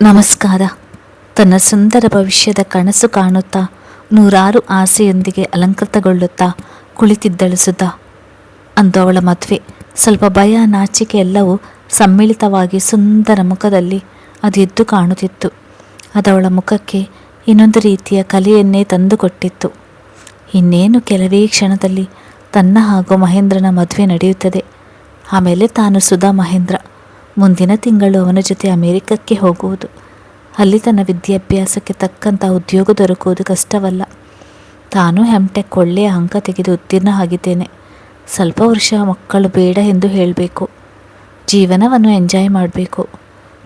ನಮಸ್ಕಾರ. ತನ್ನ ಸುಂದರ ಭವಿಷ್ಯದ ಕನಸು ಕಾಣುತ್ತಾ ನೂರಾರು ಆಸೆಯೊಂದಿಗೆ ಅಲಂಕೃತಗೊಳ್ಳುತ್ತಾ ಕುಳಿತಿದ್ದಳು ಸುಧಾ. ಅಂದು ಅವಳ ಮದುವೆ. ಸ್ವಲ್ಪ ಭಯ, ನಾಚಿಕೆ ಎಲ್ಲವೂ ಸಮ್ಮಿಳಿತವಾಗಿ ಸುಂದರ ಮುಖದಲ್ಲಿ ಅದು ಎದ್ದು ಕಾಣುತ್ತಿತ್ತು. ಅದವಳ ಮುಖಕ್ಕೆ ಇನ್ನೊಂದು ರೀತಿಯ ಕಲೆಯನ್ನೇ ತಂದುಕೊಟ್ಟಿತ್ತು. ಇನ್ನೇನು ಕೆಲವೇ ಕ್ಷಣದಲ್ಲಿ ತನ್ನ ಹಾಗೂ ಮಹೇಂದ್ರನ ಮದುವೆ ನಡೆಯುತ್ತದೆ. ಆಮೇಲೆ ತಾನು ಸುಧಾ ಮಹೇಂದ್ರ ಮುಂದಿನ ತಿಂಗಳು ಅವನ ಜೊತೆ ಅಮೆರಿಕಕ್ಕೆ ಹೋಗುವುದು. ಅಲ್ಲಿ ತನ್ನ ವಿದ್ಯಾಭ್ಯಾಸಕ್ಕೆ ತಕ್ಕಂಥ ಉದ್ಯೋಗ ದೊರಕುವುದು ಕಷ್ಟವಲ್ಲ. ತಾನು ಎಮ್.ಟೆಕ್ ಒಳ್ಳೆಯ ಅಂಕ ತೆಗೆದು ಉತ್ತೀರ್ಣ ಆಗಿದ್ದೇನೆ. ಸ್ವಲ್ಪ ವರ್ಷ ಮಕ್ಕಳು ಬೇಡ ಎಂದು ಹೇಳಬೇಕು. ಜೀವನವನ್ನು ಎಂಜಾಯ್ ಮಾಡಬೇಕು,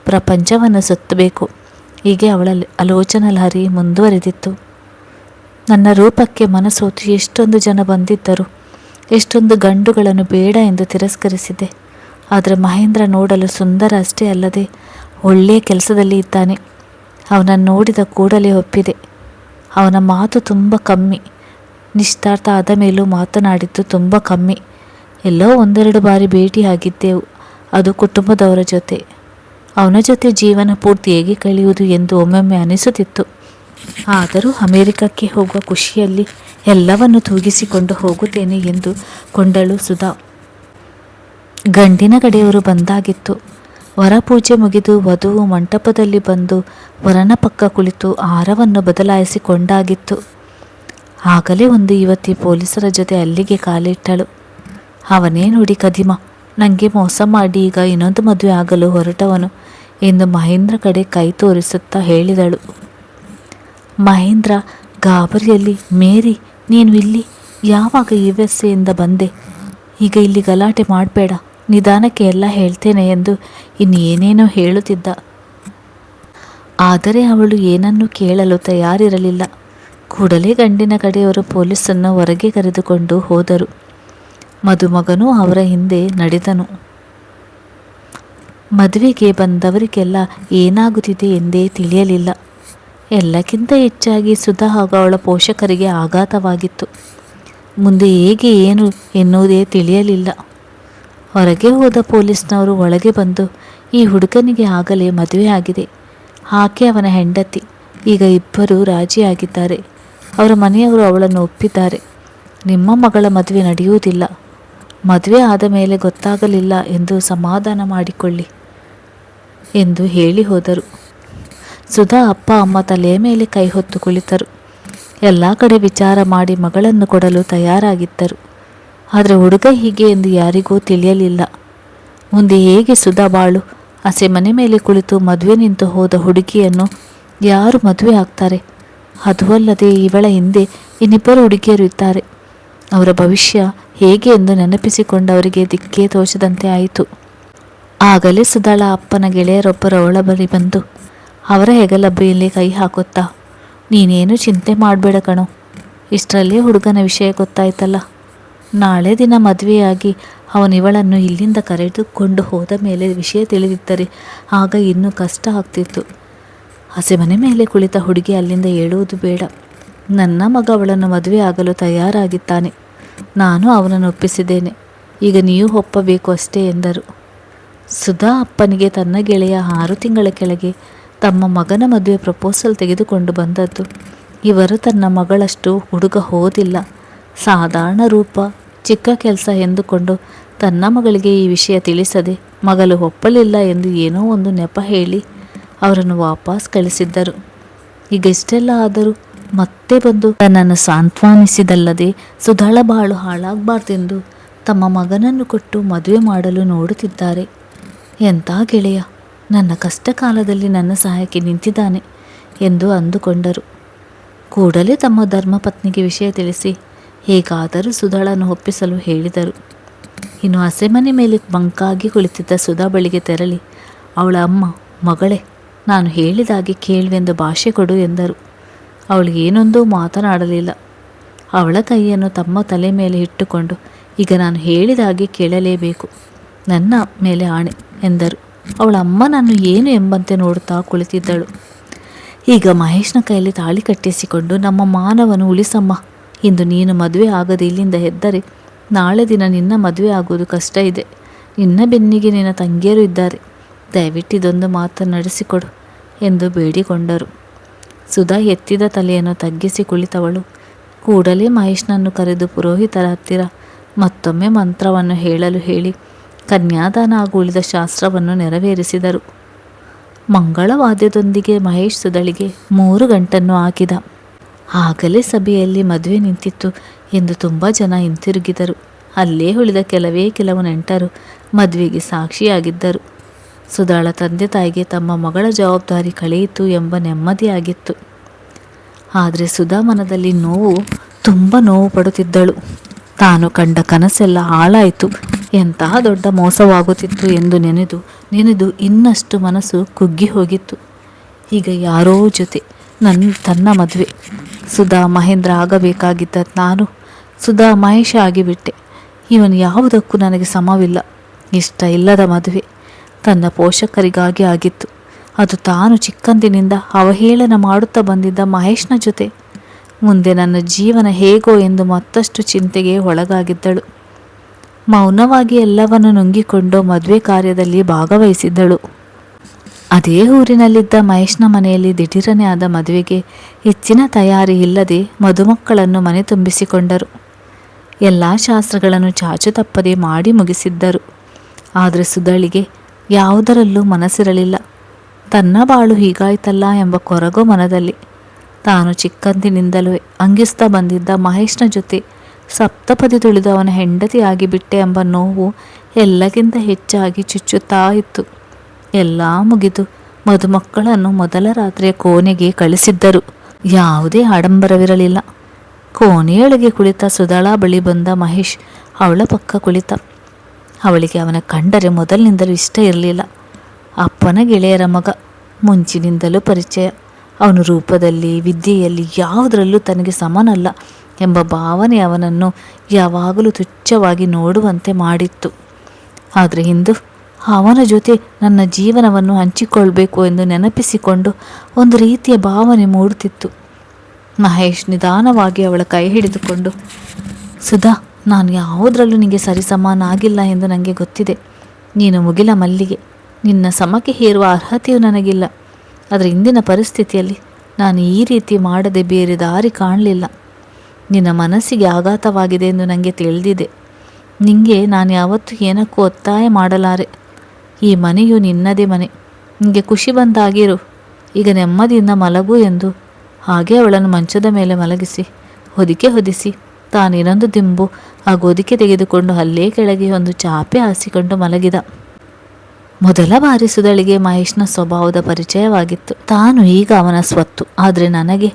ಪ್ರಪಂಚವನ್ನು ಸುತ್ತಬೇಕು. ಹೀಗೆ ಅವಳ ಆಲೋಚನಾ ಲಹರಿ ಮುಂದುವರೆದಿತ್ತು. ನನ್ನ ರೂಪಕ್ಕೆ ಮನಸೋತು ಎಷ್ಟೊಂದು ಜನ ಬಂದಿದ್ದರು. ಎಷ್ಟೊಂದು ಗಂಡುಗಳನ್ನು ಬೇಡ ಎಂದು ತಿರಸ್ಕರಿಸಿದೆ. ಆದರೆ ಮಹೇಂದ್ರ ನೋಡಲು ಸುಂದರ ಅಷ್ಟೇ ಅಲ್ಲದೆ ಒಳ್ಳೆಯ ಕೆಲಸದಲ್ಲಿ ಇದ್ದಾನೆ. ಅವನನ್ನು ನೋಡಿದ ಕೂಡಲೇ ಒಪ್ಪಿದೆ. ಅವನ ಮಾತು ತುಂಬ ಕಮ್ಮಿ. ನಿಶ್ಚಿತಾರ್ಥ ಆದ ಮೇಲೂ ಮಾತನಾಡಿದ್ದು ತುಂಬ ಕಮ್ಮಿ. ಎಲ್ಲೋ ಒಂದೆರಡು ಬಾರಿ ಭೇಟಿಯಾಗಿದ್ದೆವು, ಅದು ಕುಟುಂಬದವರ ಜೊತೆ. ಅವನ ಜೊತೆ ಜೀವನ ಪೂರ್ತಿ ಹೇಗೆ ಕಳೆಯುವುದು ಎಂದು ಒಮ್ಮೊಮ್ಮೆ ಅನಿಸುತ್ತಿತ್ತು. ಆದರೂ ಅಮೆರಿಕಕ್ಕೆ ಹೋಗುವ ಖುಷಿಯಲ್ಲಿ ಎಲ್ಲವನ್ನು ತೂಗಿಸಿಕೊಂಡು ಹೋಗುತ್ತೇನೆ ಎಂದು ಕೊಂಡಳು ಸುಧಾ. ಗಂಡಿನ ಕಡೆಯವರು ಬಂದಾಗಿತ್ತು. ವರ ಪೂಜೆ ಮುಗಿದು ವಧುವು ಮಂಟಪದಲ್ಲಿ ಬಂದು ವರನ ಪಕ್ಕ ಕುಳಿತು ಹಾರವನ್ನು ಬದಲಾಯಿಸಿಕೊಂಡಾಗಿತ್ತು. ಆಗಲೇ ಒಂದು ಯುವತಿ ಪೊಲೀಸರ ಜೊತೆ ಅಲ್ಲಿಗೆ ಕಾಲಿಟ್ಟಳು. ಅವನೇ ನೋಡಿ ಕದಿಮ, ನನಗೆ ಮೋಸ ಮಾಡಿ ಈಗ ಇನ್ನೊಂದು ಮದುವೆ ಆಗಲು ಹೊರಟವನು ಎಂದು ಮಹೇಂದ್ರ ಕಡೆ ಕೈ ತೋರಿಸುತ್ತಾ ಹೇಳಿದಳು. ಮಹೇಂದ್ರ ಗಾಬರಿಯಲ್ಲಿ, ಮೇರಿ ನೀನು ಇಲ್ಲಿ ಯಾವಾಗ USA ಬಂದೆ? ಈಗ ಇಲ್ಲಿ ಗಲಾಟೆ ಮಾಡಬೇಡ, ನಿಧಾನಕ್ಕೆ ಎಲ್ಲ ಹೇಳ್ತೇನೆ ಎಂದು ಇನ್ನೇನೇನೋ ಹೇಳುತ್ತಿದ್ದ. ಆದರೆ ಅವಳು ಏನನ್ನೂ ಕೇಳಲು ತಯಾರಿರಲಿಲ್ಲ. ಕೂಡಲೇ ಗಂಡಿನ ಕಡೆಯವರು ಪೊಲೀಸನ್ನು ಹೊರಗೆ ಕರೆದುಕೊಂಡು ಹೋದರು. ಮದುಮಗನೂ ಅವರ ಹಿಂದೆ ನಡೆದನು. ಮದುವೆಗೆ ಬಂದವರಿಗೆಲ್ಲ ಏನಾಗುತ್ತಿದೆ ಎಂದೇ ತಿಳಿಯಲಿಲ್ಲ. ಎಲ್ಲಕ್ಕಿಂತ ಹೆಚ್ಚಾಗಿ ಸುಧಾ ಹಾಗೂ ಅವಳ ಪೋಷಕರಿಗೆ ಆಘಾತವಾಗಿತ್ತು. ಮುಂದೆ ಹೇಗೆ ಏನು ಎನ್ನುವುದೇ ತಿಳಿಯಲಿಲ್ಲ. ಹೊರಗೆ ಹೋದ ಪೊಲೀಸ್ನವರು ಒಳಗೆ ಬಂದು, ಈ ಹುಡುಗನಿಗೆ ಆಗಲೇ ಮದುವೆ ಆಗಿದೆ, ಆಕೆ ಅವನ ಹೆಂಡತಿ, ಈಗ ಇಬ್ಬರು ರಾಜಿಯಾಗಿದ್ದಾರೆ, ಅವರ ಮನೆಯವರು ಅವಳನ್ನು ಒಪ್ಪಿದ್ದಾರೆ, ನಿಮ್ಮ ಮಗಳ ಮದುವೆ ನಡೆಯುವುದಿಲ್ಲ, ಮದುವೆ ಆದ ಮೇಲೆ ಗೊತ್ತಾಗಲಿಲ್ಲ ಎಂದು ಸಮಾಧಾನ ಮಾಡಿಕೊಳ್ಳಿ ಎಂದು ಹೇಳಿ ಹೋದರು. ಸುಧಾ ಅಪ್ಪ ಅಮ್ಮ ತಲೆಯ ಮೇಲೆ ಕೈ ಹೊತ್ತು ಕುಳಿತರು. ಎಲ್ಲ ಕಡೆ ವಿಚಾರ ಮಾಡಿ ಮಗಳನ್ನು ಕೊಡಲು ತಯಾರಾಗಿದ್ದರು. ಆದರೆ ಹುಡುಗ ಹೀಗೆ ಎಂದು ಯಾರಿಗೂ ತಿಳಿಯಲಿಲ್ಲ. ಮುಂದೆ ಹೇಗೆ ಸುಧಾ ಬಾಳು? ಹಸೆ ಮನೆ ಮೇಲೆ ಕುಳಿತು ಮದುವೆ ನಿಂತು ಹೋದ ಹುಡುಗಿಯನ್ನು ಯಾರು ಮದುವೆ ಆಗ್ತಾರೆ? ಅದೂ ಅಲ್ಲದೆ ಇವಳ ಹಿಂದೆ ಇನ್ನಿಬ್ಬರು ಹುಡುಗಿಯರು ಇದ್ದಾರೆ. ಅವರ ಭವಿಷ್ಯ ಹೇಗೆ ಎಂದು ನೆನಪಿಸಿಕೊಂಡವರಿಗೆ ದಿಕ್ಕೇ ತೋಚದಂತೆ ಆಯಿತು. ಆಗಲೇ ಸುಧಾಳ ಅಪ್ಪನ ಗೆಳೆಯರೊಬ್ಬರು ಅವಳ ಬಳಿ ಬಂದು ಅವರ ಹೆಗಲಬ್ಬೆಯಲ್ಲಿ ಕೈ ಹಾಕುತ್ತಾ, ನೀನೇನು ಚಿಂತೆ ಮಾಡಬೇಡ ಕಣೋ, ಇಷ್ಟರಲ್ಲೇ ಹುಡುಗನ ವಿಷಯ ಗೊತ್ತಾಯ್ತಲ್ಲ, ನಾಳೆ ದಿನ ಮದುವೆಯಾಗಿ ಅವನಿವಳನ್ನು ಇಲ್ಲಿಂದ ಕರೆದುಕೊಂಡು ಹೋದ ಮೇಲೆ ವಿಷಯ ತಿಳಿದಿದ್ದರೆ ಆಗ ಇನ್ನೂ ಕಷ್ಟ ಆಗ್ತಿತ್ತು. ಹಸೆ ಮನೆ ಮೇಲೆ ಕುಳಿತ ಹುಡುಗಿ ಅಲ್ಲಿಂದ ಹೇಳುವುದು ಬೇಡ. ನನ್ನ ಮಗ ಅವಳನ್ನು ಮದುವೆ ಆಗಲು ತಯಾರಾಗಿದ್ದಾನೆ, ನಾನು ಅವನನ್ನು ಒಪ್ಪಿಸಿದ್ದೇನೆ, ಈಗ ನೀವು ಒಪ್ಪಬೇಕು ಅಷ್ಟೇ ಎಂದರು. ಸುಧಾ ಅಪ್ಪನಿಗೆ ತನ್ನ ಗೆಳೆಯ 6 ತಿಂಗಳ ಕೆಳಗೆ ತಮ್ಮ ಮಗನ ಮದುವೆ ಪ್ರಪೋಸಲ್ ತೆಗೆದುಕೊಂಡು ಬಂದದ್ದು. ಇವರು ತನ್ನ ಮಗಳಷ್ಟು ಹುಡುಗ ಹೋದಿಲ್ಲ, ಸಾಧಾರಣ ರೂಪ, ಚಿಕ್ಕ ಕೆಲಸ ಎಂದುಕೊಂಡು ತನ್ನ ಮಗಳಿಗೆ ಈ ವಿಷಯ ತಿಳಿಸದೆ ಮಗಳು ಒಪ್ಪಲಿಲ್ಲ ಎಂದು ಏನೋ ಒಂದು ನೆಪ ಹೇಳಿ ಅವರನ್ನು ವಾಪಸ್ ಕಳಿಸಿದ್ದರು. ಈಗ ಇಷ್ಟೆಲ್ಲ ಆದರೂ ಮತ್ತೆ ಬಂದು ತನ್ನನ್ನು ಸಾಂತ್ವನಿಸಿದಲ್ಲದೆ ಸುಧಾಳ ಬಾಳು ಹಾಳಾಗಬಾರ್ದೆಂದು ತಮ್ಮ ಮಗನನ್ನು ಕೊಟ್ಟು ಮದುವೆ ಮಾಡಲು ನೋಡುತ್ತಿದ್ದಾರೆ. ಎಂಥ ಗೆಳೆಯ, ನನ್ನ ಕಷ್ಟ ಕಾಲದಲ್ಲಿ ನನ್ನ ಸಹಾಯಕ್ಕೆ ನಿಂತಿದ್ದಾನೆ ಎಂದು ಅಂದುಕೊಂಡರು. ಕೂಡಲೇ ತಮ್ಮ ಧರ್ಮಪತ್ನಿಗೆ ವಿಷಯ ತಿಳಿಸಿ ಹೇಗಾದರೂ ಸುಧಾಳನ್ನು ಒಪ್ಪಿಸಲು ಹೇಳಿದರು. ಇನ್ನು ಹಸೆಮನೆ ಮೇಲೆ ಬಂಕಾಗಿ ಕುಳಿತಿದ್ದ ಸುಧಾ ಬಳಿಗೆ ತೆರಳಿ, ಅವಳ ಅಮ್ಮ, ಮಗಳೇ, ನಾನು ಹೇಳಿದಾಗೆ ಕೇಳುವೆಂದು ಭಾಷೆ ಕೊಡು ಎಂದರು. ಅವಳು ಏನೊಂದೂ ಮಾತನಾಡಲಿಲ್ಲ. ಅವಳ ಕೈಯನ್ನು ತಮ್ಮ ತಲೆ ಮೇಲೆ ಇಟ್ಟುಕೊಂಡು, ಈಗ ನಾನು ಹೇಳಿದಾಗೆ ಕೇಳಲೇಬೇಕು, ನನ್ನ ಮೇಲೆ ಆಣೆ ಎಂದರು. ಅವಳ ಅಮ್ಮ ನಾನು ಏನು ಎಂಬಂತೆ ನೋಡುತ್ತಾ ಕುಳಿತಿದ್ದಳು. ಈಗ ಮಹೇಶ್ನ ಕೈಯಲ್ಲಿ ತಾಳಿ ಕಟ್ಟಿಸಿಕೊಂಡು, ನಮ್ಮ ಮಾನವನ್ನು ಉಳಿಸಮ್ಮ, ಇಂದು ನೀನು ಮದುವೆ ಆಗದೆ ಇಲ್ಲಿಂದ ಎದ್ದರೆ ನಾಳೆ ದಿನ ನಿನ್ನ ಮದುವೆ ಆಗುವುದು ಕಷ್ಟ ಇದೆ. ನಿನ್ನ ಬೆನ್ನಿಗೆ ನಿನ್ನ ತಂಗಿಯರು ಇದ್ದಾರೆ, ದಯವಿಟ್ಟು ಇದೊಂದು ಮಾತನ್ನು ನಡೆಸಿಕೊಡು ಎಂದು ಬೇಡಿಕೊಂಡರು. ಸುಧಾ ಎತ್ತಿದ ತಲೆಯನ್ನು ತಗ್ಗಿಸಿ ಕುಳಿತವಳು. ಕೂಡಲೇ ಮಹೇಶ್ನನ್ನು ಕರೆದು ಪುರೋಹಿತರ ಹತ್ತಿರ ಮತ್ತೊಮ್ಮೆ ಮಂತ್ರವನ್ನು ಹೇಳಲು ಹೇಳಿ ಕನ್ಯಾದಾನ ಹಾಗೂ ಉಳಿದ ಶಾಸ್ತ್ರವನ್ನು ನೆರವೇರಿಸಿದರು. ಮಂಗಳವಾದ್ಯದೊಂದಿಗೆ ಮಹೇಶ್ ಸುಧಳಿಗೆ 3 ಗಂಟನ್ನು ಹಾಕಿದ. ಆಗಲೇ ಸಭೆಯಲ್ಲಿ ಮದುವೆ ನಿಂತಿತ್ತು ಎಂದು ತುಂಬ ಜನ ಹಿಂತಿರುಗಿದರು. ಅಲ್ಲೇ ಉಳಿದ ಕೆಲವು ನೆಂಟರು ಮದುವೆಗೆ ಸಾಕ್ಷಿಯಾಗಿದ್ದರು. ಸುಧಾಳ ತಂದೆ ತಾಯಿಗೆ ತಮ್ಮ ಮಗಳ ಜವಾಬ್ದಾರಿ ಕಳೆಯಿತು ಎಂಬ ನೆಮ್ಮದಿಯಾಗಿತ್ತು. ಆದರೆ ಸುಧಾ ಮನದಲ್ಲಿ ತುಂಬ ನೋವು ಪಡುತ್ತಿದ್ದಳು. ತಾನು ಕಂಡ ಕನಸೆಲ್ಲ ಹಾಳಾಯಿತು, ಎಂತಹ ದೊಡ್ಡ ಮೋಸವಾಗುತ್ತಿತ್ತು ಎಂದು ನೆನೆದು ಇನ್ನಷ್ಟು ಮನಸ್ಸು ಕುಗ್ಗಿ ಹೋಗಿತ್ತು. ಈಗ ಯಾರೋ ಜೊತೆ ತನ್ನ ಮದುವೆ. ಸುಧಾ ಮಹೇಂದ್ರ ಆಗಬೇಕಾಗಿದ್ದ ನಾನು ಸುಧಾ ಮಹೇಶ ಆಗಿಬಿಟ್ಟೆ. ಇವನು ಯಾವುದಕ್ಕೂ ನನಗೆ ಸಮವಿಲ್ಲ. ಇಷ್ಟ ಇಲ್ಲದ ಮದುವೆ ತನ್ನ ಪೋಷಕರಿಗಾಗಿ ಆಗಿತ್ತು. ಅದು ತಾನು ಚಿಕ್ಕಂದಿನಿಂದ ಅವಹೇಳನ ಮಾಡುತ್ತಾ ಬಂದಿದ್ದ ಮಹೇಶ್ನ ಜೊತೆ. ಮುಂದೆ ನನ್ನ ಜೀವನ ಹೇಗೋ ಎಂದು ಮತ್ತಷ್ಟು ಚಿಂತೆಗೆ ಒಳಗಾಗಿದ್ದಳು. ಮೌನವಾಗಿ ಎಲ್ಲವನ್ನು ನುಂಗಿಕೊಂಡು ಮದುವೆ ಕಾರ್ಯದಲ್ಲಿ ಭಾಗವಹಿಸಿದ್ದಳು. ಅದೇ ಊರಿನಲ್ಲಿದ್ದ ಮಹೇಶ್ನ ಮನೆಯಲ್ಲಿ ದಿಢೀರನೆ ಆದ ಮದುವೆಗೆ ಹೆಚ್ಚಿನ ತಯಾರಿ ಇಲ್ಲದೆ ಮದುಮಕ್ಕಳನ್ನು ಮನೆ ತುಂಬಿಸಿಕೊಂಡರು. ಎಲ್ಲ ಶಾಸ್ತ್ರಗಳನ್ನು ಚಾಚು ತಪ್ಪದೆ ಮಾಡಿ ಮುಗಿಸಿದ್ದರು. ಆದರೆ ಸುಧಳಿಗೆ ಯಾವುದರಲ್ಲೂ ಮನಸ್ಸಿರಲಿಲ್ಲ. ತನ್ನ ಬಾಳು ಹೀಗಾಯ್ತಲ್ಲ ಎಂಬ ಕೊರಗು ಮನದಲ್ಲಿ. ತಾನು ಚಿಕ್ಕಂದಿನಿಂದಲೂ ಅಂಗಿಸ್ತಾ ಬಂದಿದ್ದ ಮಹೇಶ್ನ ಜೊತೆ ಸಪ್ತಪದಿ ತುಳಿದು ಅವನ ಹೆಂಡತಿಯಾಗಿ ಬಿಟ್ಟೆ ಎಂಬ ನೋವು ಎಲ್ಲಕ್ಕಿಂತ ಹೆಚ್ಚಾಗಿ ಚುಚ್ಚುತ್ತಾ ಇತ್ತು. ಎಲ್ಲ ಮುಗಿದು ಮದುಮಕ್ಕಳನ್ನು ಮೊದಲ ರಾತ್ರಿಯ ಕೋಣೆಗೆ ಕಳಿಸಿದ್ದರು. ಯಾವುದೇ ಆಡಂಬರವಿರಲಿಲ್ಲ. ಕೋಣೆಯೊಳಗೆ ಕುಳಿತ ಸುಧಳಾ ಬಳಿ ಬಂದ ಮಹೇಶ್ ಅವಳ ಪಕ್ಕ ಕುಳಿತ. ಅವಳಿಗೆ ಅವನ ಕಂಡರೆ ಮೊದಲಿನಿಂದಲೂ ಇಷ್ಟ ಇರಲಿಲ್ಲ. ಅಪ್ಪನ ಗೆಳೆಯರ ಮಗ, ಮುಂಚಿನಿಂದಲೂ ಪರಿಚಯ. ಅವನು ರೂಪದಲ್ಲಿ ವಿದ್ಯೆಯಲ್ಲಿ ಯಾವುದರಲ್ಲೂ ತನಗೆ ಸಮನಲ್ಲ ಎಂಬ ಭಾವನೆ ಅವನನ್ನು ಯಾವಾಗಲೂ ತುಚ್ಛವಾಗಿ ನೋಡುವಂತೆ ಮಾಡಿತ್ತು. ಆದರೆ ಇಂದು ಅವನ ಜೊತೆ ನನ್ನ ಜೀವನವನ್ನು ಹಂಚಿಕೊಳ್ಬೇಕು ಎಂದು ನೆನಪಿಸಿಕೊಂಡು ಒಂದು ರೀತಿಯ ಭಾವನೆ ಮೂಡುತ್ತಿತ್ತು. ಮಹೇಶ್ ನಿಧಾನವಾಗಿ ಅವಳ ಕೈ ಹಿಡಿದುಕೊಂಡು, ಸುಧಾ, ನಾನು ಯಾವುದರಲ್ಲೂ ನಿನಗೆ ಸರಿಸಮಾನಾಗಿಲ್ಲ ಎಂದು ನನಗೆ ಗೊತ್ತಿದೆ. ನೀನು ಮುಗಿಲ ಮಲ್ಲಿಗೆ. ನಿನ್ನ ಸಮಕ್ಕೆ ಹೇರುವ ಅರ್ಹತೆಯೂ ನನಗಿಲ್ಲ. ಆದರೆ ಇಂದಿನ ಪರಿಸ್ಥಿತಿಯಲ್ಲಿ ನಾನು ಈ ರೀತಿ ಮಾಡದೆ ಬೇರೆ ದಾರಿ ಕಾಣಲಿಲ್ಲ. ನಿನ್ನ ಮನಸ್ಸಿಗೆ ಆಘಾತವಾಗಿದೆ ಎಂದು ನನಗೆ ತಿಳಿದಿದೆ. ನಿನಗೆ ನಾನು ಯಾವತ್ತೂ ಏನಕ್ಕೂ ಒತ್ತಾಯ ಮಾಡಲಾರೆ. ಈ ಮನೆಯು ನಿನ್ನದೇ ಮನೆ. ನಿನಗೆ ಖುಷಿ ಬಂದಾಗಿರು. ಈಗ ನೆಮ್ಮದಿಯಿಂದ ಮಲಗು ಎಂದು ಹಾಗೆ ಅವಳನ್ನು ಮಂಚದ ಮೇಲೆ ಮಲಗಿಸಿ ಹೊದಿಕೆ ಹೊದಿಸಿ ತಾನು ಇನ್ನೊಂದು ದಿಂಬು ಹಾಗೂ ಹೊದಿಕೆ ತೆಗೆದುಕೊಂಡು ಅಲ್ಲೇ ಕೆಳಗೆ ಒಂದು ಚಾಪೆ ಹಾಸಿಕೊಂಡು ಮಲಗಿದ. ಮೊದಲ ಬಾರಿ ಸುಧಳಿಗೆ ಮಹೇಶ್ನ ಸ್ವಭಾವದ ಪರಿಚಯವಾಗಿತ್ತು. ತಾನು ಈಗ ಅವನ ಸ್ವತ್ತು. ಆದರೆ ನನಗೆ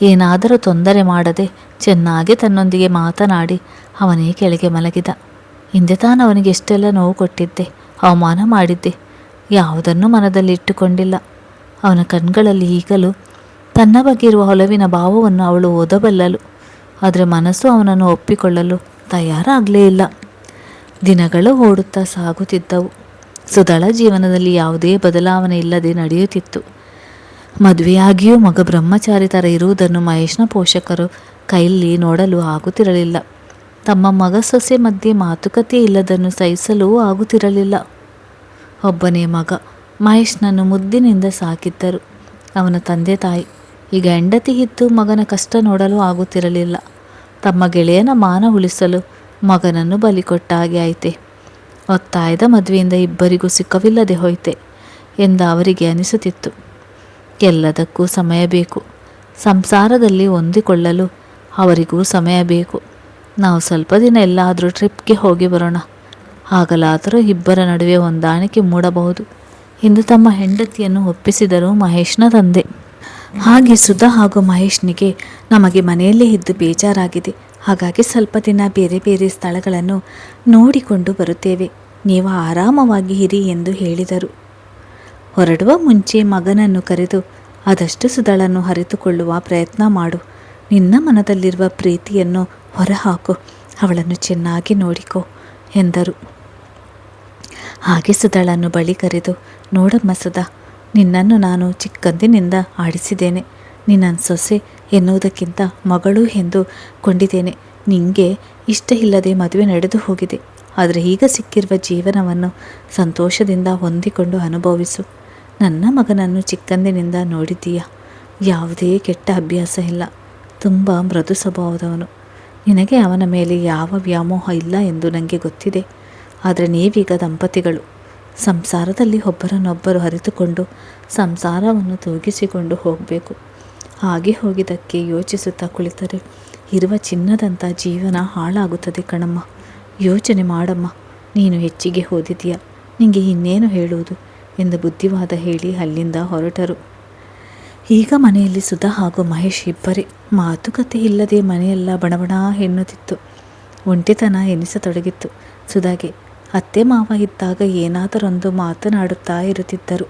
ಏನಾದರೂ ತೊಂದರೆ ಮಾಡದೆ ಚೆನ್ನಾಗಿ ತನ್ನೊಂದಿಗೆ ಮಾತನಾಡಿ ಅವನೇ ಕೆಳಗೆ ಮಲಗಿದ. ಹಿಂದೆ ತಾನು ಅವನಿಗೆ ಎಷ್ಟೆಲ್ಲ ನೋವು ಕೊಟ್ಟಿದ್ದೆ, ಅವಮಾನ ಮಾಡಿದ್ದೆ. ಯಾವುದನ್ನು ಮನದಲ್ಲಿ ಇಟ್ಟುಕೊಂಡಿಲ್ಲ. ಅವನ ಕಣ್ಗಳಲ್ಲಿ ಈಗಲೂ ತನ್ನ ಬಗ್ಗೆ ಇರುವ ಒಲವಿನ ಭಾವವನ್ನು ಅವಳು ಓದಬಲ್ಲಳು. ಆದರೆ ಮನಸ್ಸು ಅವನನ್ನು ಒಪ್ಪಿಕೊಳ್ಳಲು ತಯಾರಾಗಲೇ ಇಲ್ಲ. ದಿನಗಳು ಓಡುತ್ತಾ ಸಾಗುತ್ತಿದ್ದವು. ಸುಧಳ ಜೀವನದಲ್ಲಿ ಯಾವುದೇ ಬದಲಾವಣೆ ಇಲ್ಲದೆ ನಡೆಯುತ್ತಿತ್ತು. ಮದುವೆಯಾಗಿಯೂ ಮಗ ಬ್ರಹ್ಮಚಾರಿ ಥರ ಇರುವುದನ್ನು ಮಹೇಶ್ನ ಪೋಷಕರು ಕೈಯಲ್ಲಿ ನೋಡಲು ಆಗುತ್ತಿರಲಿಲ್ಲ. ತಮ್ಮ ಮಗ ಸೊಸೆ ಮಧ್ಯೆ ಮಾತುಕತೆ ಇಲ್ಲದನ್ನು ಸಹಿಸಲೂ ಆಗುತ್ತಿರಲಿಲ್ಲ. ಒಬ್ಬನೇ ಮಗ ಮಹೇಶ್ನನ್ನು ಮುದ್ದಿನಿಂದ ಸಾಕಿದ್ದರು ಅವನ ತಂದೆ ತಾಯಿ. ಈಗ ಹೆಂಡತಿ ಇದ್ದು ಮಗನ ಕಷ್ಟ ನೋಡಲು ಆಗುತ್ತಿರಲಿಲ್ಲ. ತಮ್ಮ ಗೆಳೆಯನ ಮಾನ ಉಳಿಸಲು ಮಗನನ್ನು ಬಲಿ ಕೊಟ್ಟ ಹಾಗೆ ಆಯಿತೆ. ಒತ್ತಾಯದ ಮದುವೆಯಿಂದ ಇಬ್ಬರಿಗೂ ಸುಖವಿಲ್ಲದೆ ಹೋಯ್ತೆ ಎಂದು ಅವರಿಗೆ ಅನಿಸುತ್ತಿತ್ತು. ಎಲ್ಲದಕ್ಕೂ ಸಮಯ ಬೇಕು. ಸಂಸಾರದಲ್ಲಿ ಹೊಂದಿಕೊಳ್ಳಲು ಅವರಿಗೂ ಸಮಯ ಬೇಕು. ನಾವು ಸ್ವಲ್ಪ ದಿನ ಎಲ್ಲಾದರೂ ಟ್ರಿಪ್ಗೆ ಹೋಗಿ ಬರೋಣ, ಆಗಲಾದರೂ ಇಬ್ಬರ ನಡುವೆ ಹೊಂದಾಣಿಕೆ ಮೂಡಬಹುದು ಎಂದು ತಮ್ಮ ಹೆಂಡತಿಯನ್ನು ಒಪ್ಪಿಸಿದರು ಮಹೇಶ್ನ ತಂದೆ. ಹಾಗೆ ಸುಧಾ ಹಾಗೂ ಮಹೇಶ್ನಿಗೆ ನಮಗೆ ಮನೆಯಲ್ಲೇ ಇದ್ದು ಬೇಜಾರಾಗಿದೆ. ಹಾಗಾಗಿ ಸ್ವಲ್ಪ ದಿನ ಬೇರೆ ಬೇರೆ ಸ್ಥಳಗಳನ್ನು ನೋಡಿಕೊಂಡು ಬರುತ್ತೇವೆ. ನೀವು ಆರಾಮವಾಗಿ ಇರಿ ಎಂದು ಹೇಳಿದರು. ಹೊರಡುವ ಮುಂಚೆ ಮಗನನ್ನು ಕರೆದು, ಆದಷ್ಟು ಸುಧಳನ್ನು ಅರಿತುಕೊಳ್ಳುವ ಪ್ರಯತ್ನ ಮಾಡು. ನಿನ್ನ ಮನದಲ್ಲಿರುವ ಪ್ರೀತಿಯನ್ನು ಹೊರಹಾಕು. ಅವಳನ್ನು ಚೆನ್ನಾಗಿ ನೋಡಿಕೋ ಎಂದರು. ಹಾಗೆ ಸುಧಳನ್ನು ಬಳಿ ಕರೆದು, ನೋಡಮ್ಮ ಸುಧಾ, ನಿನ್ನನ್ನು ನಾನು ಚಿಕ್ಕಂದಿನಿಂದ ಆಡಿಸಿದ್ದೇನೆ. ನಿನ್ನ ಸೊಸೆ ಎನ್ನುವುದಕ್ಕಿಂತ ಮಗಳು ಎಂದು ಕೊಂಡಿದ್ದೇನೆ. ನಿನಗೆ ಇಷ್ಟ ಇಲ್ಲದೆ ಮದುವೆ ನಡೆದು ಹೋಗಿದೆ. ಆದರೆ ಈಗ ಸಿಕ್ಕಿರುವ ಜೀವನವನ್ನು ಸಂತೋಷದಿಂದ ಹೊಂದಿಕೊಂಡು ಅನುಭವಿಸು. ನನ್ನ ಮಗನನ್ನು ಚಿಕ್ಕಂದಿನಿಂದ ನೋಡಿದ್ದೀಯಾ, ಯಾವುದೇ ಕೆಟ್ಟ ಅಭ್ಯಾಸ ಇಲ್ಲ, ತುಂಬ ಮೃದು ಸ್ವಭಾವದವನು. ನಿನಗೆ ಅವನ ಮೇಲೆ ಯಾವ ವ್ಯಾಮೋಹ ಇಲ್ಲ ಎಂದು ನನಗೆ ಗೊತ್ತಿದೆ. ಆದರೆ ನೀವೀಗ ದಂಪತಿಗಳು, ಸಂಸಾರದಲ್ಲಿ ಒಬ್ಬರನ್ನೊಬ್ಬರು ಅರಿತುಕೊಂಡು ಸಂಸಾರವನ್ನು ತೂಗಿಸಿಕೊಂಡು ಹೋಗಬೇಕು. ಹಾಗೆ ಹೋಗಿದ್ದಕ್ಕೆ ಯೋಚಿಸುತ್ತಾ ಕುಳಿತರೆ ಇರುವ ಚಿನ್ನದಂಥ ಜೀವನ ಹಾಳಾಗುತ್ತದೆ ಕಣಮ್ಮ. ಯೋಚನೆ ಮಾಡಮ್ಮ. ನೀನು ಹೆಚ್ಚಿಗೆ ಓದಿದೀಯ, ನಿನಗೆ ಇನ್ನೇನು ಹೇಳುವುದು ಎಂದು ಬುದ್ಧಿವಾದ ಹೇಳಿ ಅಲ್ಲಿಂದ ಹೊರಟರು. ಈಗ ಮನೆಯಲ್ಲಿ ಸುಧಾ ಹಾಗೂ ಮಹೇಶ್ ಇಬ್ಬರೇ. ಮಾತುಕತೆ ಇಲ್ಲದೆ ಮನೆಯೆಲ್ಲ ಬಣಬಣ ಎನ್ನುತ್ತಿತ್ತು. ಒಂಟಿತನ ಎನಿಸತೊಡಗಿತ್ತು ಸುಧಾಗೆ. ಅತ್ತೆ ಮಾವ ಇದ್ದಾಗ ಏನಾದರೊಂದು ಮಾತನಾಡುತ್ತಾ ಇರುತ್ತಿದ್ದರು.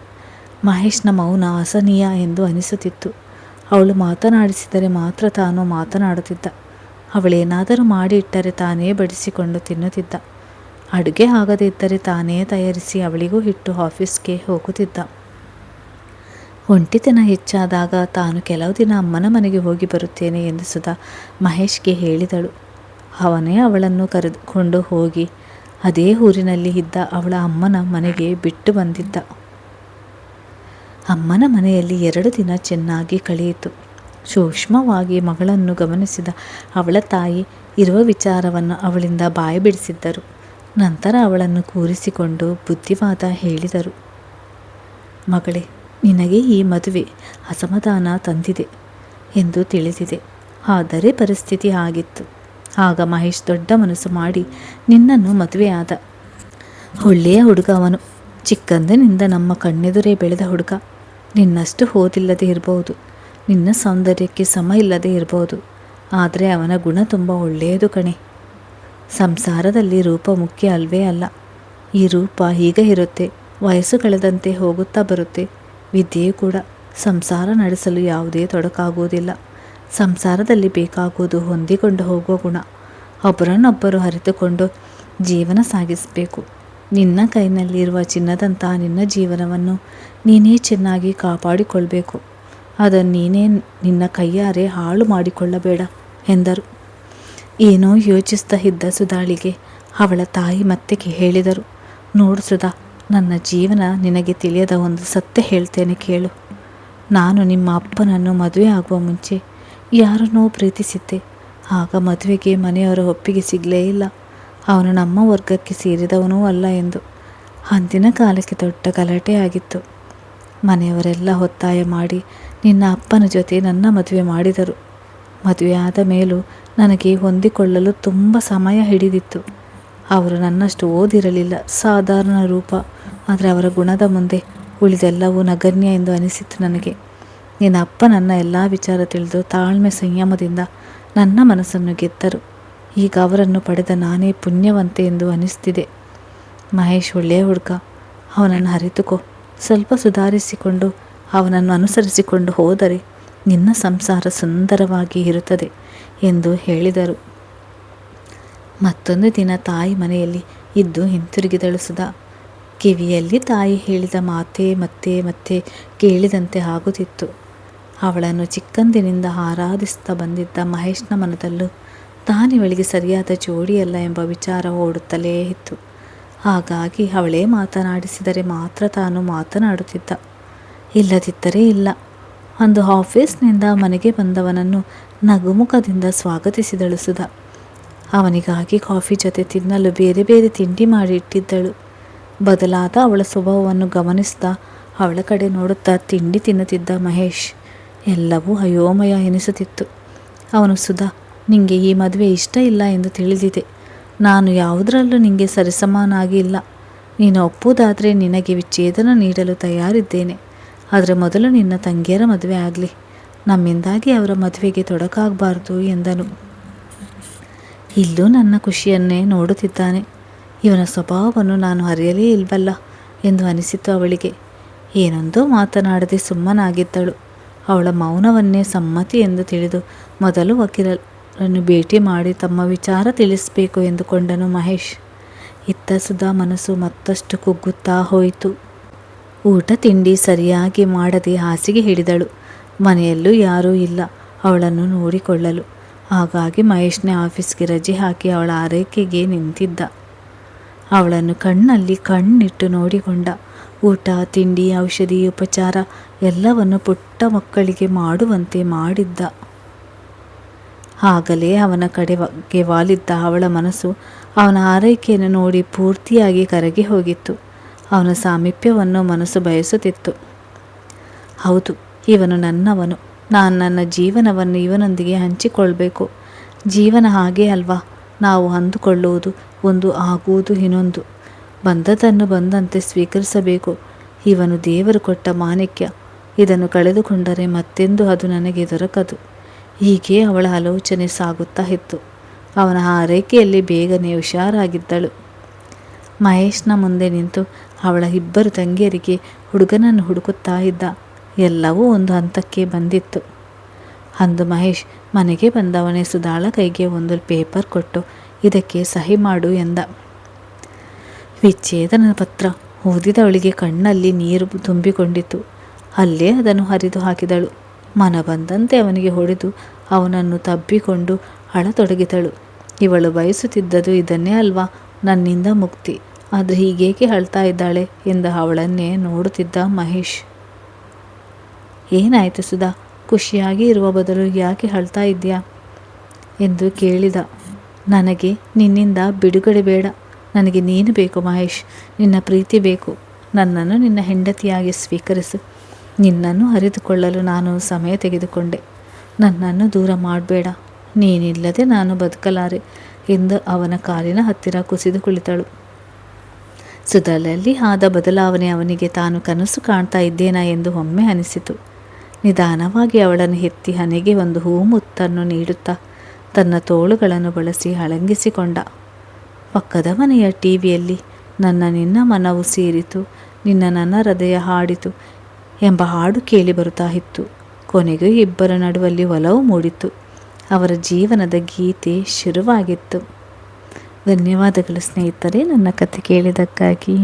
ಮಹೇಶ್ನ ಮೌನ ಅಸಹನೀಯ ಎಂದು ಅನಿಸುತ್ತಿತ್ತು. ಅವಳು ಮಾತನಾಡಿಸಿದರೆ ಮಾತ್ರ ತಾನು ಮಾತನಾಡುತ್ತಿದ್ದ. ಅವಳೇನಾದರೂ ಮಾಡಿ ಇಟ್ಟರೆ ತಾನೇ ಬಡಿಸಿಕೊಂಡು ತಿನ್ನುತ್ತಿದ್ದ. ಅಡುಗೆ ಆಗದೇ ಇದ್ದರೆ ತಾನೇ ತಯಾರಿಸಿ ಅವಳಿಗೂ ಇಟ್ಟು ಆಫೀಸ್ಗೆ ಹೋಗುತ್ತಿದ್ದ. ಒಂಟಿತನ ಹೆಚ್ಚಾದಾಗ ತಾನು ಕೆಲವು ದಿನ ಅಮ್ಮನ ಮನೆಗೆ ಹೋಗಿ ಬರುತ್ತೇನೆ ಎಂದು ಸುಧಾ ಮಹೇಶ್ಗೆ ಹೇಳಿದಳು. ಅವನೇ ಅವಳನ್ನು ಕರೆದುಕೊಂಡು ಹೋಗಿ ಅದೇ ಊರಿನಲ್ಲಿ ಇದ್ದ ಅವಳ ಅಮ್ಮನ ಮನೆಗೆ ಬಿಟ್ಟು ಬಂದಿದ್ದ. ಅಮ್ಮನ ಮನೆಯಲ್ಲಿ 2 ದಿನ ಚೆನ್ನಾಗಿ ಕಳೆಯಿತು. ಸೂಕ್ಷ್ಮವಾಗಿ ಮಗಳನ್ನು ಗಮನಿಸಿದ ಅವಳ ತಾಯಿ ಇರುವ ವಿಚಾರವನ್ನು ಅವಳಿಂದ ಬಾಯಿ ಬಿಡಿಸಿದ್ದರು. ನಂತರ ಅವಳನ್ನು ಕೂರಿಸಿಕೊಂಡು ಬುದ್ಧಿವಾದ ಹೇಳಿದರು. ಮಗಳೇ, ನಿನಗೆ ಈ ಮದುವೆ ಅಸಮಾಧಾನ ತಂದಿದೆ ಎಂದು ತಿಳಿದಿದೆ. ಆದರೆ ಪರಿಸ್ಥಿತಿ ಆಗಿತ್ತು. ಆಗ ಮಹೇಶ್ ದೊಡ್ಡ ಮನಸ್ಸು ಮಾಡಿ ನಿನ್ನನ್ನು ಮದುವೆಯಾದ. ಒಳ್ಳೆಯ ಹುಡುಗ ಅವನು. ಚಿಕ್ಕಂದಿನಿಂದ ನಮ್ಮ ಕಣ್ಣೆದುರೇ ಬೆಳೆದ ಹುಡುಗ. ನಿನ್ನಷ್ಟು ಓದಿಲ್ಲದೆ ಇರಬಹುದು, ನಿನ್ನ ಸೌಂದರ್ಯಕ್ಕೆ ಸಮ ಇಲ್ಲದೆ ಇರಬಹುದು, ಆದರೆ ಅವನ ಗುಣ ತುಂಬ ಒಳ್ಳೆಯದು ಕಣೆ. ಸಂಸಾರದಲ್ಲಿ ರೂಪ ಮುಖ್ಯ ಅಲ್ವೇ ಅಲ್ಲ. ಈ ರೂಪ ಈಗ ಇರುತ್ತೆ, ವಯಸ್ಸು ಕಳೆದಂತೆ ಹೋಗುತ್ತಾ ಬರುತ್ತೆ. ವಿದ್ಯೆಯೂ ಕೂಡ. ಸಂಸಾರ ನಡೆಸಲು ಯಾವುದೇ ತೊಡಕಾಗುವುದಿಲ್ಲ. ಸಂಸಾರದಲ್ಲಿ ಬೇಕಾಗುವುದು ಹೊಂದಿಕೊಂಡು ಹೋಗುವ ಗುಣ. ಒಬ್ಬರನ್ನೊಬ್ಬರು ಅರಿತುಕೊಂಡು ಜೀವನ ಸಾಗಿಸಬೇಕು. ನಿನ್ನ ಕೈನಲ್ಲಿರುವ ಚಿನ್ನದಂಥ ನಿನ್ನ ಜೀವನವನ್ನು ನೀನೇ ಚೆನ್ನಾಗಿ ಕಾಪಾಡಿಕೊಳ್ಬೇಕು. ಅದನ್ನು ನೀನೇ ನಿನ್ನ ಕೈಯಾರೆ ಹಾಳು ಮಾಡಿಕೊಳ್ಳಬೇಡ ಎಂದರು. ಏನೋ ಯೋಚಿಸ್ತಾ ಇದ್ದ ಸುಧಾಳಿಗೆ ಅವಳ ತಾಯಿ ಮತ್ತೆ ಹೇಳಿದರು. ನೋಡು ಸುಧಾ, ನನ್ನ ಜೀವನ ನಿನಗೆ ತಿಳಿಯದ ಒಂದು ಸತ್ಯ ಹೇಳ್ತೇನೆ ಕೇಳು. ನಾನು ನಿಮ್ಮ ಅಪ್ಪನನ್ನು ಮದುವೆ ಆಗುವ ಮುಂಚೆ ಯಾರನ್ನೋ ಪ್ರೀತಿಸಿದ್ದೆ. ಆಗ ಮದುವೆಗೆ ಮನೆಯವರ ಒಪ್ಪಿಗೆ ಸಿಗಲೇ ಇಲ್ಲ. ಅವನು ನಮ್ಮ ವರ್ಗಕ್ಕೆ ಸೇರಿದವನೂ ಅಲ್ಲ ಎಂದು. ಅಂದಿನ ಕಾಲಕ್ಕೆ ದೊಡ್ಡ ಗಲಾಟೆ ಆಗಿತ್ತು. ಮನೆಯವರೆಲ್ಲ ಒತ್ತಾಯ ಮಾಡಿ ನಿನ್ನ ಅಪ್ಪನ ಜೊತೆ ನನ್ನ ಮದುವೆ ಮಾಡಿದರು. ಮದುವೆ ಆದ ಮೇಲೂ ನನಗೆ ಹೊಂದಿಕೊಳ್ಳಲು ತುಂಬ ಸಮಯ ಹಿಡಿದಿತ್ತು. ಅವರು ನನ್ನಷ್ಟು ಓದಿರಲಿಲ್ಲ, ಸಾಧಾರಣ ರೂಪ. ಆದರೆ ಅವರ ಗುಣದ ಮುಂದೆ ಉಳಿದೆಲ್ಲವೂ ನಗಣ್ಯ ಎಂದು ಅನಿಸಿತು ನನಗೆ. ನಿನ್ನ ಅಪ್ಪ ನನ್ನ ಎಲ್ಲ ವಿಚಾರ ತಿಳಿದು ತಾಳ್ಮೆ ಸಂಯಮದಿಂದ ನನ್ನ ಮನಸ್ಸನ್ನು ಗೆದ್ದರು. ಈಗ ಅವರನ್ನು ಪಡೆದ ನಾನೇ ಪುಣ್ಯವಂತೆ ಎಂದು ಅನಿಸ್ತಿದೆ. ಮಹೇಶ್ ಒಳ್ಳೆಯ ಹುಡುಗ, ಅವನನ್ನು ಅರಿತುಕೋ. ಸ್ವಲ್ಪ ಸುಧಾರಿಸಿಕೊಂಡು ಅವನನ್ನು ಅನುಸರಿಸಿಕೊಂಡು ಹೋದರೆ ನಿನ್ನ ಸಂಸಾರ ಸುಂದರವಾಗಿ ಇರುತ್ತದೆ ಎಂದು ಹೇಳಿದರು. ಮತ್ತೊಂದು ದಿನ ತಾಯಿ ಮನೆಯಲ್ಲಿ ಇದ್ದು ಹಿಂತಿರುಗಿದಳು ಸುಧಾ. ಕಿವಿಯಲ್ಲಿ ತಾಯಿ ಹೇಳಿದ ಮಾತೇ ಮತ್ತೆ ಮತ್ತೆ ಕೇಳಿದಂತೆ ಆಗುತ್ತಿತ್ತು. ಅವಳನ್ನು ಚಿಕ್ಕಂದಿನಿಂದ ಆರಾಧಿಸ್ತಾ ಬಂದಿದ್ದ ಮಹೇಶ್ನ ಮನದಲ್ಲೂ ತಾನಿವಳಿಗೆ ಸರಿಯಾದ ಜೋಡಿಯಲ್ಲ ಎಂಬ ವಿಚಾರ ಓಡುತ್ತಲೇ ಇತ್ತು. ಹಾಗಾಗಿ ಅವಳೇ ಮಾತನಾಡಿಸಿದರೆ ಮಾತ್ರ ತಾನು ಮಾತನಾಡುತ್ತಿದ್ದ, ಇಲ್ಲದಿದ್ದರೆ ಇಲ್ಲ. ಅಂದು ಆಫೀಸ್ನಿಂದ ಮನೆಗೆ ಬಂದವನನ್ನು ನಗುಮುಖದಿಂದ ಸ್ವಾಗತಿಸಿದಳು ಸುಧಾ. ಅವನಿಗಾಗಿ ಕಾಫಿ ಜೊತೆ ತಿನ್ನಲು ಬೇರೆ ಬೇರೆ ತಿಂಡಿ ಮಾಡಿ ಇಟ್ಟಿದ್ದಳು. ಬದಲಾದ ಅವಳ ಸ್ವಭಾವವನ್ನು ಗಮನಿಸ್ತಾ ಅವಳ ಕಡೆ ನೋಡುತ್ತಾ ತಿಂಡಿ ತಿನ್ನುತ್ತಿದ್ದ ಮಹೇಶ್ ಎಲ್ಲವೂ ಅಯೋಮಯ ಎನಿಸುತ್ತಿತ್ತು. ಅವನು, ಸುಧಾ, ನಿಂಗೆ ಈ ಮದುವೆ ಇಷ್ಟ ಇಲ್ಲ ಎಂದು ತಿಳಿದಿದೆ. ನಾನು ಯಾವುದರಲ್ಲೂ ನಿಂಗೆ ಸರಿಸಮಾನಾಗಿ ಇಲ್ಲ. ನೀನು ಒಪ್ಪುವುದಾದರೆ ನಿನಗೆ ವಿಚ್ಛೇದನ ನೀಡಲು ತಯಾರಿದ್ದೇನೆ. ಆದರೆ ಮೊದಲು ನಿನ್ನ ತಂಗಿಯರ ಮದುವೆ ಆಗಲಿ. ನಮ್ಮಿಂದಾಗಿ ಅವರ ಮದುವೆಗೆ ತೊಡಕಾಗಬಾರ್ದು ಎಂದನು. ಇಲ್ಲೂ ನನ್ನ ಖುಷಿಯನ್ನೇ ನೋಡುತ್ತಿದ್ದಾನೆ. ಇವನ ಸ್ವಭಾವವನ್ನು ನಾನು ಅರಿಯಲೇ ಇಲ್ವಲ್ಲ ಎಂದು ಅನಿಸಿತು ಅವಳಿಗೆ. ಏನೊಂದೋ ಮಾತನಾಡದೆ ಸುಮ್ಮನಾಗಿದ್ದಳು. ಅವಳ ಮೌನವನ್ನೇ ಸಮ್ಮತಿ ಎಂದು ತಿಳಿದು ಮೊದಲು ವಕೀಲರನ್ನು ಭೇಟಿ ಮಾಡಿ ತಮ್ಮ ವಿಚಾರ ತಿಳಿಸಬೇಕು ಎಂದುಕೊಂಡನು ಮಹೇಶ್. ಇತ್ತ ಸುಧಾ ಮನಸ್ಸು ಮತ್ತಷ್ಟು ಕುಗ್ಗುತ್ತಾ ಹೋಯಿತು. ಊಟ ತಿಂಡಿ ಸರಿಯಾಗಿ ಮಾಡದೆ ಹಾಸಿಗೆ ಹಿಡಿದಳು. ಮನೆಯಲ್ಲೂ ಯಾರೂ ಇಲ್ಲ ಅವಳನ್ನು ನೋಡಿಕೊಳ್ಳಲು. ಹಾಗಾಗಿ ಮಹೇಶ್ನೇ ಆಫೀಸ್ಗೆ ರಜೆ ಹಾಕಿ ಅವಳ ಆರೈಕೆಗೆ ನಿಂತಿದ್ದ. ಅವಳನ್ನು ಕಣ್ಣಲ್ಲಿ ಕಣ್ಣಿಟ್ಟು ನೋಡಿಕೊಂಡ. ಊಟ ತಿಂಡಿ ಔಷಧಿ ಉಪಚಾರ ಎಲ್ಲವನ್ನು ಪುಟ್ಟ ಮಕ್ಕಳಿಗೆ ಮಾಡುವಂತೆ ಮಾಡಿದ್ದ. ಆಗಲೇ ಅವನ ಕಡೆಗೆ ವಾಲಿದ್ದ ಅವಳ ಮನಸ್ಸು ಅವನ ಆರೈಕೆಯನ್ನು ನೋಡಿ ಪೂರ್ತಿಯಾಗಿ ಕರಗಿ ಹೋಗಿತ್ತು. ಅವನ ಸಾಮೀಪ್ಯವನ್ನು ಮನಸ್ಸು ಬಯಸುತ್ತಿತ್ತು. ಹೌದು, ಇವನು ನನ್ನವನು. ನಾನು ನನ್ನ ಜೀವನವನ್ನು ಇವನೊಂದಿಗೆ ಹಂಚಿಕೊಳ್ಬೇಕು. ಜೀವನ ಹಾಗೇ ಅಲ್ವಾ, ನಾವು ಅಂದುಕೊಳ್ಳುವುದು ಒಂದು, ಆಗುವುದು ಇನ್ನೊಂದು. ಬಂದದನ್ನು ಬಂದಂತೆ ಸ್ವೀಕರಿಸಬೇಕು. ಇವನು ದೇವರು ಕೊಟ್ಟ ಮಾಣಿಕ್ಯ. ಇದನ್ನು ಕಳೆದುಕೊಂಡರೆ ಮತ್ತೆಂದು ಅದು ನನಗೆ ದೊರಕದು. ಹೀಗೆ ಅವಳ ಆಲೋಚನೆ ಸಾಗುತ್ತಾ ಇತ್ತು. ಅವನ ಆರೈಕೆಯಲ್ಲಿ ಬೇಗನೆ ಹುಷಾರಾಗಿದ್ದಳು. ಮಹೇಶ್ನ ಮುಂದೆ ನಿಂತು ಅವಳ ಇಬ್ಬರು ತಂಗಿಯರಿಗೆ ಹುಡುಗನನ್ನು ಹುಡುಕುತ್ತಾ ಇದ್ದ. ಎಲ್ಲವೂ ಒಂದು ಹಂತಕ್ಕೆ ಬಂದಿತ್ತು. ಅಂದು ಮಹೇಶ್ ಮನೆಗೆ ಬಂದವನೇ ಸುಧಾಳ ಕೈಗೆ ಒಂದು ಪೇಪರ್ ಕೊಟ್ಟು, ಇದಕ್ಕೆ ಸಹಿ ಮಾಡು ಎಂದ. ವಿಚ್ಛೇದನ ಪತ್ರ ಓದಿದವಳಿಗೆ ಕಣ್ಣಲ್ಲಿ ನೀರು ತುಂಬಿಕೊಂಡಿತು. ಅಲ್ಲೇ ಅದನ್ನು ಹರಿದು ಹಾಕಿದಳು. ಮನ ಬಂದಂತೆ ಅವನಿಗೆ ಹೊಡೆದು ಅವನನ್ನು ತಬ್ಬಿಕೊಂಡು ಅಳತೊಡಗಿದಳು. ಇವಳು ಬಯಸುತ್ತಿದ್ದದು ಇದನ್ನೇ ಅಲ್ವಾ, ನನ್ನಿಂದ ಮುಕ್ತಿ. ಆದರೆ ಹೀಗೇಕೆ ಅಳ್ತಾ ಇದ್ದಾಳೆ ಎಂದು ಅವಳನ್ನೇ ನೋಡುತ್ತಿದ್ದ ಮಹೇಶ್. ಏನಾಯಿತು ಸುಧಾ, ಖುಷಿಯಾಗಿ ಇರುವ ಬದಲು ಯಾಕೆ ಅಳ್ತಾ ಇದ್ದೀಯಾ ಎಂದು ಕೇಳಿದ. ನನಗೆ ನಿನ್ನಿಂದ ಬಿಡುಗಡೆ ಬೇಡ. ನನಗೆ ನೀನು ಬೇಕು ಮಹೇಶ್. ನಿನ್ನ ಪ್ರೀತಿ ಬೇಕು. ನನ್ನನ್ನು ನಿನ್ನ ಹೆಂಡತಿಯಾಗಿ ಸ್ವೀಕರಿಸು. ನಿನ್ನನ್ನು ಅರಿತುಕೊಳ್ಳಲು ನಾನು ಸಮಯ ತೆಗೆದುಕೊಂಡೆ. ನನ್ನನ್ನು ದೂರ ಮಾಡಬೇಡ. ನೀನಿಲ್ಲದೆ ನಾನು ಬದುಕಲಾರೆ ಎಂದು ಅವನ ಕಾಲಿನ ಹತ್ತಿರ ಕುಸಿದು ಕುಳಿತಳು. ಸುಧಾಳಲ್ಲಿ ಆದ ಬದಲಾವಣೆ ಅವನಿಗೆ ತಾನು ಕನಸು ಕಾಣ್ತಾ ಇದ್ದೇನಾ ಎಂದು ಒಮ್ಮೆ ಅನಿಸಿತು. ನಿಧಾನವಾಗಿ ಅವಳನ್ನು ಎತ್ತಿ ಹಣೆಗೆ ಒಂದು ಹೂಮುತ್ತನ್ನು ನೀಡುತ್ತಾ ತನ್ನ ತೋಳುಗಳನ್ನು ಬಳಸಿ ಅಲಂಗಿಸಿಕೊಂಡ. ಪಕ್ಕದ ಮನೆಯ ಟಿವಿಯಲ್ಲಿ ನನ್ನ ನಿನ್ನ ಮನವು ಸೇರಿತು, ನಿನ್ನ ನನ್ನ ಹೃದಯ ಹಾಡಿತು ಎಂಬ ಹಾಡು ಕೇಳಿ ಬರುತ್ತಾ ಇತ್ತು. ಕೊನೆಗೂ ಇಬ್ಬರ ನಡುವಲ್ಲಿ ಒಲವು ಮೂಡಿತು. ಅವರ ಜೀವನದ ಗೀತೆ ಶುರುವಾಗಿತ್ತು. ಧನ್ಯವಾದಗಳು ಸ್ನೇಹಿತರೆ, ನನ್ನ ಕಥೆ ಕೇಳಿದ್ದಕ್ಕಾಗಿ.